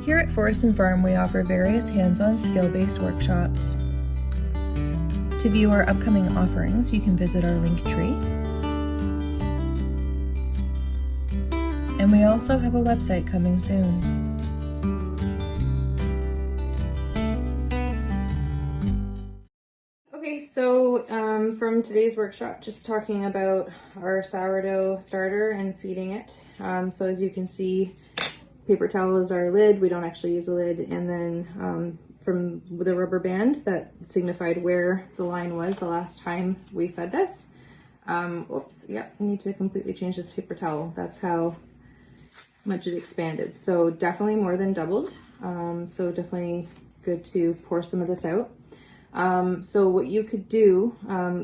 Here at Forest and Farm, we offer various hands-on skill-based workshops. To view our upcoming offerings, you can visit our Linktree. And we also have a website coming soon. Okay, so from today's workshop, just talking about our sourdough starter and feeding it. So as you can see, paper towel is our lid. We don't actually use a lid. And then from the rubber band that signified where the line was the last time we fed this. Oops, yep, I need to completely change this paper towel. That's how much it expanded. So definitely more than doubled. So definitely good to pour some of this out. So what you could do,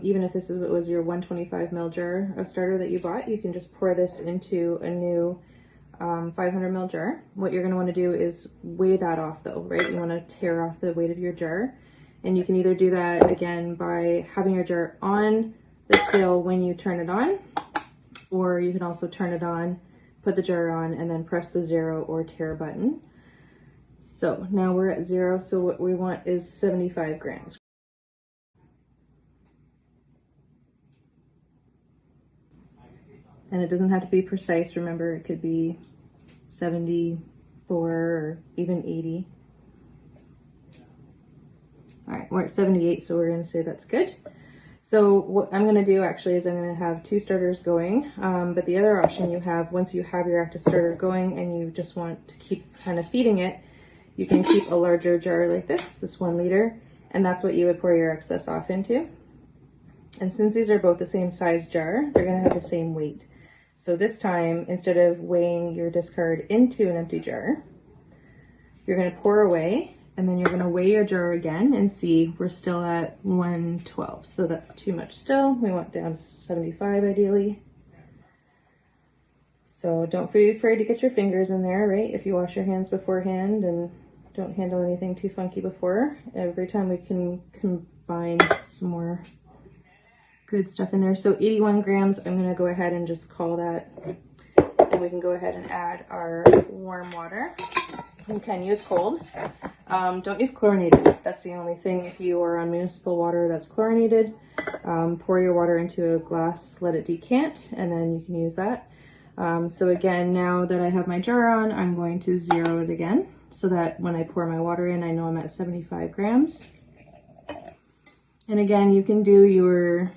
even if this was your 125 ml jar of starter that you bought, you can just pour this into a new 500 ml jar. What you're going to want to do is weigh that off though, right? You want to tear off the weight of your jar. And you can either do that again by having your jar on the scale when you turn it on, or you can also turn it on, put the jar on, and then press the 0 or tare button. So now we're at 0, so what we want is 75 grams. And it doesn't have to be precise, remember, it could be 74 or even 80. All right, we're at 78, so we're gonna say that's good. So what I'm gonna do actually is I'm gonna have 2 starters going, but the other option you have, once you have your active starter going and you just want to keep kind of feeding it, you can keep a larger jar like this 1 liter, and that's what you would pour your excess off into. And since these are both the same size jar, they're gonna have the same weight. So this time, instead of weighing your discard into an empty jar, you're gonna pour away, and then you're gonna weigh your jar again and see we're still at 112. So that's too much still. We want down to 75 ideally. So don't be afraid to get your fingers in there, right? If you wash your hands beforehand and don't handle anything too funky before. Every time we can combine some more good stuff in there. So 81 grams, I'm gonna go ahead and just call that. And we can go ahead and add our warm water. You can use cold. Don't use chlorinated. That's the only thing. If you are on municipal water that's chlorinated, pour your water into a glass, let it decant, and then you can use that. So again, now that I have my jar on, I'm going to 0 it again, so that when I pour my water in, I know I'm at 75 grams. And again, you can do your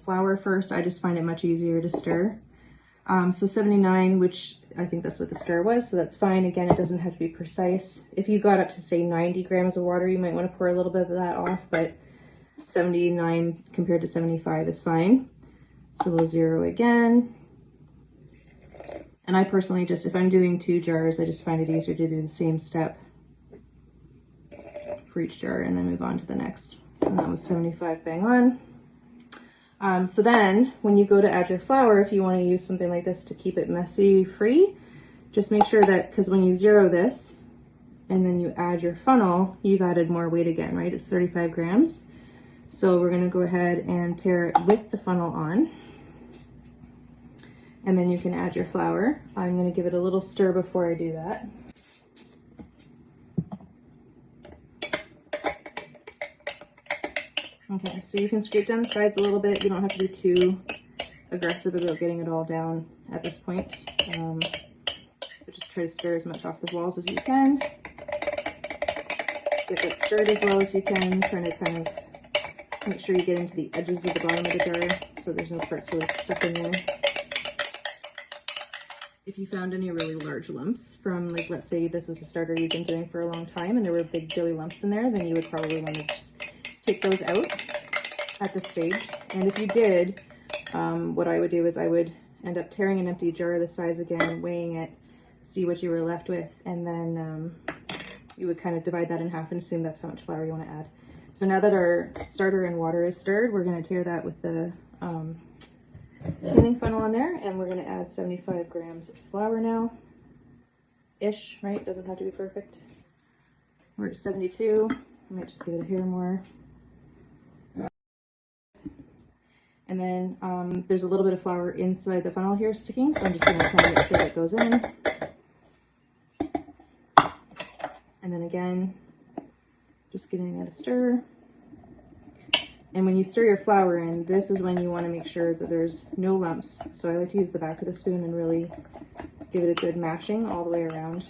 flour first. I just find it much easier to stir. So 79, which I think that's what the stir was, so that's fine. Again, it doesn't have to be precise. If you got up to say 90 grams of water, you might want to pour a little bit of that off, but 79 compared to 75 is fine. So we'll 0 again. And I personally just, if I'm doing 2 jars, I just find it easier to do the same step for each jar and then move on to the next. And that was 75 bang on. So then when you go to add your flour, if you want to use something like this to keep it messy free, just make sure that, because when you 0 this and then you add your funnel, you've added more weight again, right? It's 35 grams. So we're going to go ahead and tare it with the funnel on. And then you can add your flour. I'm going to give it a little stir before I do that. Okay, so you can scrape down the sides a little bit. You don't have to be too aggressive about getting it all down at this point. But just try to stir as much off the walls as you can. Get that stirred as well as you can, trying to kind of make sure you get into the edges of the bottom of the jar so there's no parts really stuck in there. If you found any really large lumps from, like, let's say this was a starter you've been doing for a long time and there were big doughy lumps in there, then you would probably want to just take those out at this stage. And if you did, what I would do is I would end up tearing an empty jar this size again, weighing it, see what you were left with, and then you would kind of divide that in half and assume that's how much flour you want to add. So now that our starter and water is stirred, we're going to tare that with the healing funnel on there, and we're going to add 75 grams of flour now. Ish, right? Doesn't have to be perfect. We're at 72. I might just give it a hair more. And then there's a little bit of flour inside the funnel here sticking, so I'm just going to kind of make sure that goes in. And then again, just giving it a stir. And when you stir your flour in, this is when you want to make sure that there's no lumps. So I like to use the back of the spoon and really give it a good mashing all the way around.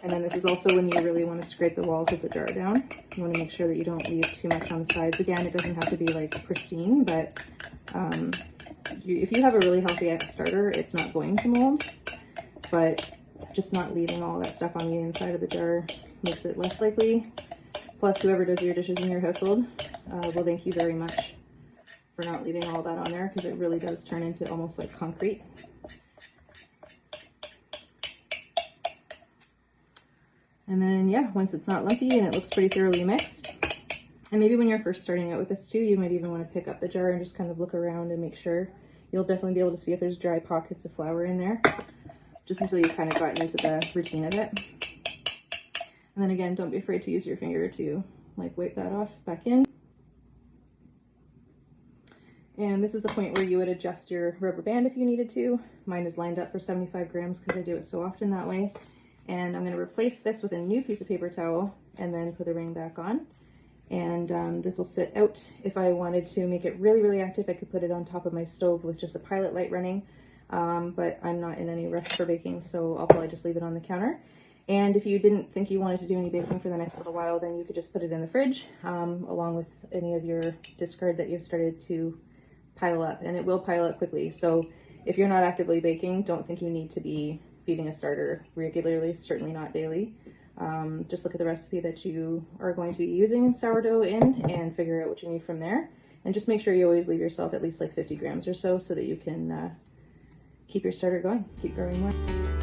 And then this is also when you really want to scrape the walls of the jar down. You want to make sure that you don't leave too much on the sides. Again, it doesn't have to be like pristine, but if you have a really healthy starter, it's not going to mold. But just not leaving all that stuff on the inside of the jar makes it less likely. Plus, whoever does your dishes in your household will thank you very much for not leaving all that on there, because it really does turn into almost like concrete. And then, yeah, once it's not lumpy and it looks pretty thoroughly mixed, and maybe when you're first starting out with this too, you might even want to pick up the jar and just kind of look around and make sure. You'll definitely be able to see if there's dry pockets of flour in there, just until you've kind of gotten into the routine of it. And then again, don't be afraid to use your finger to like wipe that off back in. And this is the point where you would adjust your rubber band if you needed to. Mine is lined up for 75 grams because I do it so often that way. And I'm going to replace this with a new piece of paper towel and then put the ring back on. And this will sit out. If I wanted to make it really, really active, I could put it on top of my stove with just a pilot light running. But I'm not in any rush for baking, so I'll probably just leave it on the counter. And if you didn't think you wanted to do any baking for the next little while, then you could just put it in the fridge along with any of your discard that you've started to pile up. And it will pile up quickly. So if you're not actively baking, don't think you need to be feeding a starter regularly, certainly not daily. Just look at the recipe that you are going to be using sourdough in and figure out what you need from there. And just make sure you always leave yourself at least like 50 grams or so that you can keep your starter going, keep growing more.